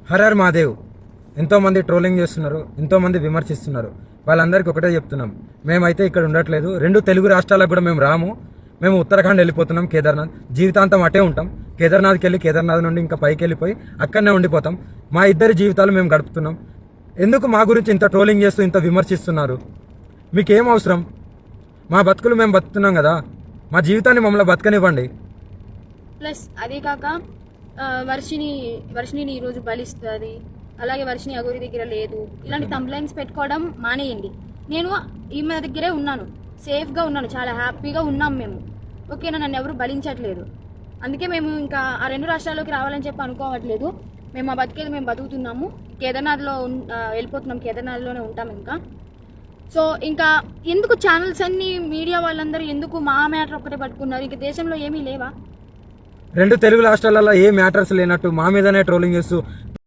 Horror Mahadev ఎంతోమంది trolling చేస్తున్నారు, ఎంతోమంది విమర్శిస్తున్నారు. వాళ్ళందరికీ ఒకటే చెప్తున్నాం, మేమైతే ఇక్కడ ఉండట్లేదు. 2 తెలుగు రాష్ట్రాలకు కూడా మేము రాము. మేము ఉత్తరాఖండ్ వెళ్ళిపోతున్నాం, కేదార్నాథ్. జీవితాంతం అటే ఉంటాం. కేదార్నాథ్కి వెళ్ళి కేదార్నాథ్ నుండి ఇంకా పైకి వెళ్ళిపోయి అక్కడనే ఉండిపోతాం. మా ఇద్దరి జీవితాలు మేము గడుపుతున్నాం. ఎందుకు మా గురించి ఇంత ట్రోలింగ్ చేస్తూ ఇంత విమర్శిస్తున్నారు? మీకేం అవసరం? మా బతుకులు మేము బతుకుతున్నాం కదా, మా జీవితాన్ని మమ్మల్ని బతకనివ్వండి. ప్లస్ అదే కాక వర్షిని ఈరోజు బలిస్తుంది, అలాగే వర్షిని అగోరి దగ్గర లేదు, ఇలాంటి కంప్లైంట్స్ పెట్టుకోవడం మానేయండి. నేను ఈమె దగ్గరే ఉన్నాను, సేఫ్గా ఉన్నాను, చాలా హ్యాపీగా ఉన్నాం మేము. ఓకేనా, నన్ను ఎవరు బలించట్లేదు. అందుకే మేము ఇంకా ఆ 2 రాష్ట్రాల్లోకి రావాలని చెప్పి అనుకోవట్లేదు. మేము మా బతికేది మేము బతుకుతున్నాము. కేదార్నాథ్లో వెళ్ళిపోతున్నాం, కేదార్నాథ్లోనే ఉంటాం ఇంకా. సో ఇంకా ఎందుకు ఛానల్స్ అన్ని మీడియా వాళ్ళందరూ ఎందుకు మా మ్యాటర్ ఒక్కటే పట్టుకున్నారు? ఇంకా దేశంలో ఏమీ లేవా? 2 తెలుగు రాష్ట్రాలలో ఏ మ్యాటర్స్ లేనట్టు మా మీదనే ట్రోలింగ్ చేస్తూ